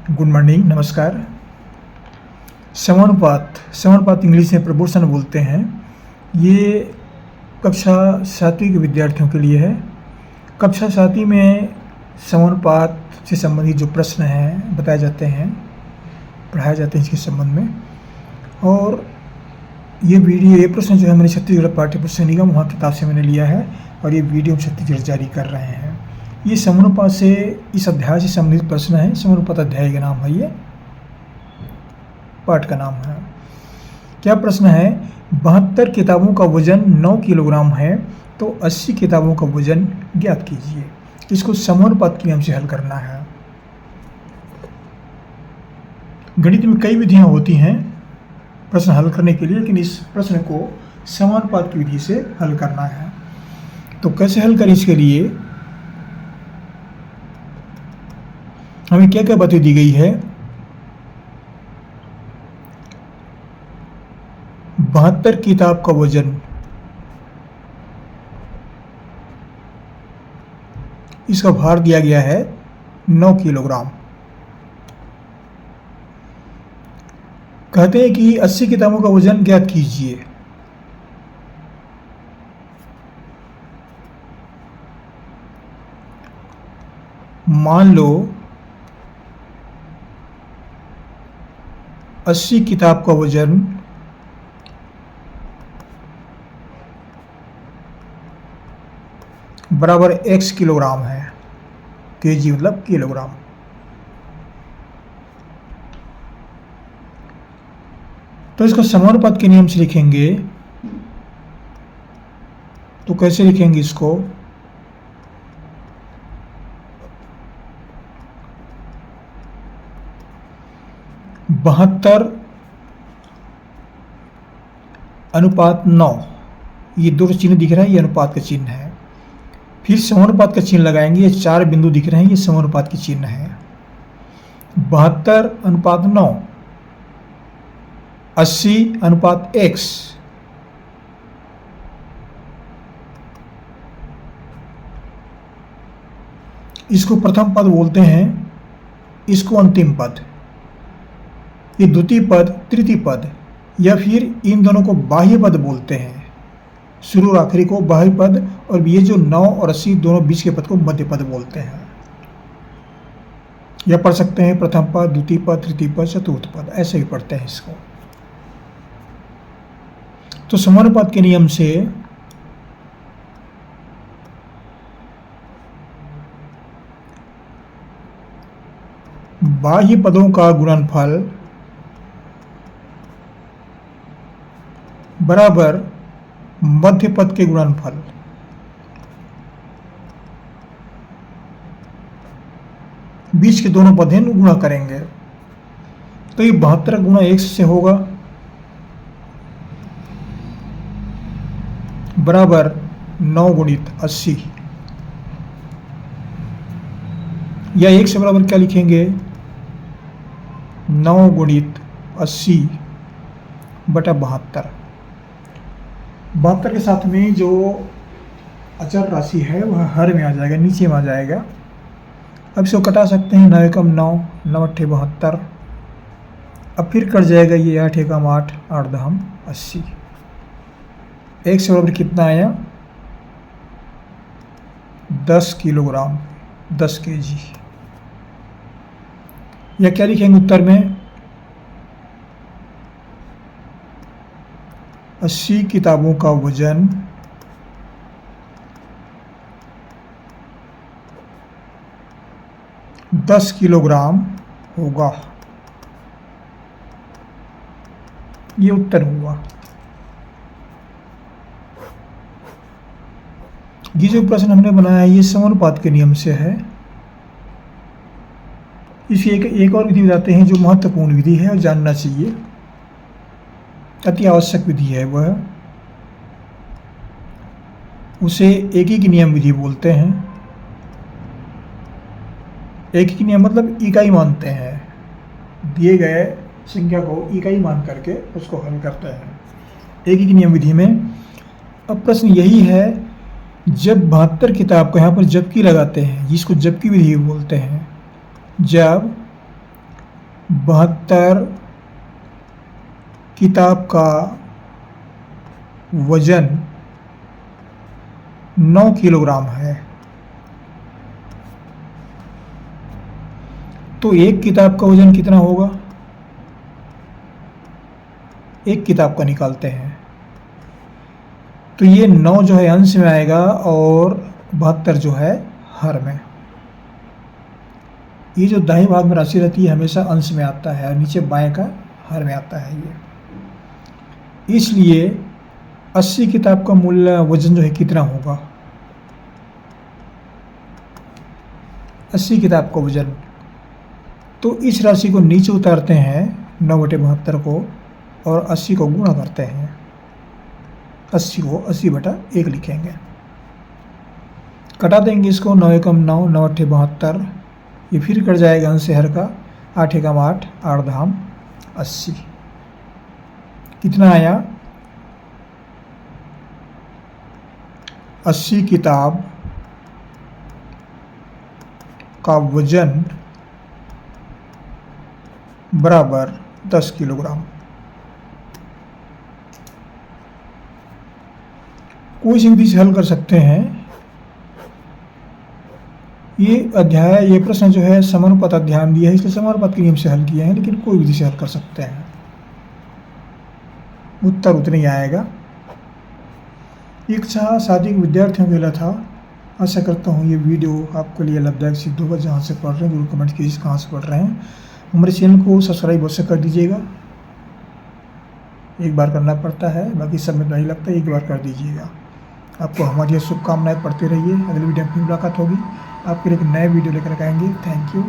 Good morning, नमस्कार। समानुपात English में proportion बोलते हैं। ये कक्षा 7वीं के विद्यार्थियों के लिए है। कक्षा 7वीं में समानुपात से संबंधित जो प्रश्न हैं बताए जाते हैं, पढ़ाए जाते हैं इसके संबंध में। और ये प्रश्न जो है मैंने छत्तीसगढ़ पाठ्य पुस्तक निगम वहाँ किताब से मैंने लिया है और ये वीडियो छत्तीसगढ़ जारी कर रहे हैं। ये समानुपात से इस अध्याय से संबंधित प्रश्न है। समानुपात अध्याय का नाम है, ये पाठ का नाम है। क्या प्रश्न है? 72 किताबों का वजन 9 किलोग्राम है तो 80 किताबों का वजन ज्ञात कीजिए। इसको समानुपात के नियम से हल करना है। गणित में कई विधियां होती हैं प्रश्न हल करने के लिए, लेकिन इस प्रश्न को समानुपात की विधि से हल करना है। तो कैसे हल करें? इसके लिए हमें क्या क्या बातें दी गई है? 72 किताब का वजन, इसका भार दिया गया है 9 किलोग्राम। कहते हैं कि 80 किताबों का वजन ज्ञात कीजिए। मान लो 80 किताब का वजन बराबर x किलोग्राम है। केजी मतलब किलोग्राम। तो इसको समानुपात के नियम से लिखेंगे। तो कैसे लिखेंगे इसको? बहत्तर अनुपात 9, ये दो चिन्ह दिख रहा है, ये अनुपात का चिन्ह है। फिर समानुपात का चिन्ह लगाएंगे, ये 4 बिंदु दिख रहे हैं, ये समानुपात के चिन्ह है। 72 अनुपात 9, 80 अनुपात x, इसको प्रथम पद बोलते हैं, इसको अंतिम पद, ये द्वितीय पद, तृतीय पद, या फिर इन दोनों को बाह्य पद बोलते हैं। शुरू और आखिरी को बाह्य पद, और ये जो 9 और 80 दोनों बीच के पद को मध्य पद बोलते हैं। या पढ़ सकते हैं प्रथम पद, द्वितीय पद, तृतीय पद, चतुर्थ पद, ऐसे ही पढ़ते हैं इसको। तो समानुपात के नियम से बाह्य पदों का गुणनफल बराबर मध्य पद के गुणनफल। बीच के दोनों पद हैं, गुणा करेंगे तो ये 72 गुणा 1 से होगा बराबर 9 गुणित 80, या 1 से बराबर क्या लिखेंगे? 9 गुणित 80 बटा 72। 72 के साथ में जो अचर राशि है वह हर में आ जाएगा, नीचे में आ जाएगा। अब इसको कटा सकते हैं। 9 एकम 9, 9 अट्ठे 72। अब फिर कट जाएगा ये 8 एकम 8, 8 दहम 80। 1 से बराबर कितना आया? 10 किलोग्राम, 10 केजी। या क्या लिखेंगे उत्तर में? 80 किताबों का वजन दस किलोग्राम होगा। ये उत्तर हुआ। ये जो प्रश्न हमने बनाया ये समानुपात के नियम से है। इसी एक और विधि बताते हैं जो महत्वपूर्ण विधि है और जानना चाहिए, अति आवश्यक विधि है। वह उसे एकीक नियम विधि बोलते हैं। एकीक नियम मतलब इकाई मानते हैं, दिए गए संख्या को इकाई मान करके उसको हल करते हैं एकीक नियम विधि में। अब प्रश्न यही है, जब 72 किताब को यहाँ पर जबकि लगाते हैं, जिसको जबकि विधि बोलते हैं, जब 72 किताब का वजन 9 किलोग्राम है, तो एक किताब का वजन कितना होगा? एक किताब का निकालते हैं, तो ये 9 जो है अंश में आएगा और 72 जो है हर में। ये जो दाएं भाग में राशि रहती है हमेशा अंश में आता है और नीचे बाएं का हर में आता है ये। इसलिए 80 किताब का मूल्य वजन जो है कितना होगा? 80 किताब का वजन, तो इस राशि को नीचे उतारते हैं 9/72 को और 80 को गुणा करते हैं। 80 को 80/1 लिखेंगे, कटा देंगे इसको। 9 एकम 9, 9 अट्ठे 72, ये फिर कट जाएगा अंश से हर का। 8 एकम 8, 8 धाम 80। कितना आया? 80 किताब का वजन बराबर 10 किलोग्राम। कोई सी विधि से हल कर सकते हैं। ये प्रश्न जो है समानुपात अध्याय दिया है, इसलिए समानुपात के नियम से हल किए हैं, लेकिन कोई विधि से हल कर सकते हैं, उत्तर उतना ही आएगा। एक शादी के विद्यार्थियों के लिए था। आशा करता हूँ ये वीडियो आपके लिए लाभदायक सिद्ध होगा। जहाँ से पढ़ रहे हैं जरूर कमेंट कीजिए कहाँ से पढ़ रहे हैं। हमारे चैनल को सब्सक्राइब अवश्य कर दीजिएगा, एक बार करना पड़ता है, बाकी सब में नहीं लगता, एक बार कर दीजिएगा। आपको हमारी शुभकामनाएं, पढ़ते रहिए। अगली वीडियो में फिर मुलाकात होगी, आपके लिए एक नए वीडियो लेकर आएंगे। Thank you.